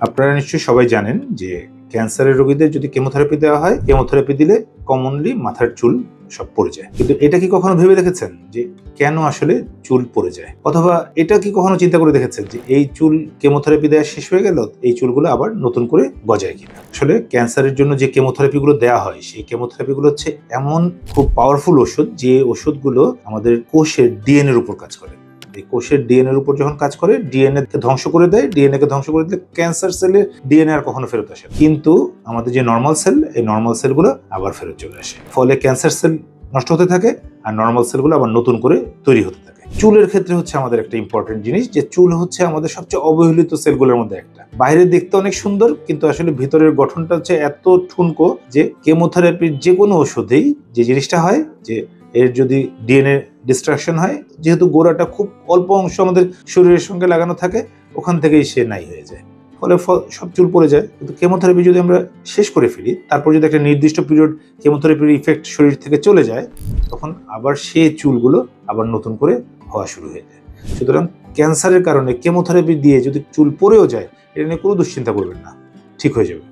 আপনারা নিশ্চয়ই সবাই জানেন যে ক্যান্সারের রোগীদের যদি কেমোথেরাপি দেওয়া হয়, কেমোথেরাপি দিলে কমনলি মাথার চুল সব পড়ে যায়। কিন্তু এটা কি কখনো ভেবে দেখেছেন যে কেন আসলে চুল পড়ে যায়? অথবা এটা কি কখনো চিন্তা করে দেখেছেন যে এই চুল কেমোথেরাপি দেওয়া শেষ হয়ে গেল, এই চুলগুলো আবার নতুন করে গজায় কিনা? আসলে ক্যান্সারের জন্য যে কেমোথেরাপিগুলো দেওয়া হয়, সেই কেমোথেরাপিগুলো হচ্ছে এমন খুব পাওয়ারফুল ওষুধ, যে ওষুধগুলো আমাদের কোষের ডিএনএ এর উপর কাজ করে। এই কোষের ডিএনএ এর উপর যখন কাজ করে, ডিএনএ কে ধ্বংস করে দেয়। ডিএনএ কে ধ্বংস করে দিলে ক্যান্সার সেলে ডিএনএ আর কখনো ফেরত আসে না। কিন্তু আমাদের যে নর্মাল সেল, এই নর্মাল সেলগুলো আবার ফেরত চলে আসে। ফলে ক্যান্সার সেল নষ্ট হতে থাকে আর নর্মাল সেলগুলো আবার নতুন করে তৈরি হতে থাকে। চুলের ক্ষেত্রে হচ্ছে আমাদের একটা ইম্পর্টেন্ট জিনিস, যে চুল হচ্ছে আমাদের সবচেয়ে অবহেলিত সেলগুলোর মধ্যে একটা। বাইরে দেখতে অনেক সুন্দর, কিন্তু আসলে ভিতরের গঠনটা হচ্ছে এত ঠুনকো যে কেমোথেরাপির যে কোনো ওষুধেই যে জিনিসটা হয়, যে এর যদি ডিএনএ ডিস্ট্রাকশন হয়, যেহেতু গোড়াটা খুব অল্প অংশ আমাদের শরীরের সঙ্গে লাগানো থাকে, ওখান থেকেই সে নাই হয়ে যায়। ফলে সব চুল পড়ে যায়। কিন্তু কেমোথেরাপি যদি আমরা শেষ করে ফেলি, তারপর যদি একটা নির্দিষ্ট পিরিয়ড কেমোথেরাপির ইফেক্ট শরীর থেকে চলে যায়, তখন আবার সে চুলগুলো আবার নতুন করে হওয়া শুরু হয়ে যায়। সুতরাং ক্যান্সারের কারণে কেমোথেরাপি দিয়ে যদি চুল পড়েও যায়, এটা নিয়ে কোনো দুশ্চিন্তা করবেন না, ঠিক হয়ে যাবে।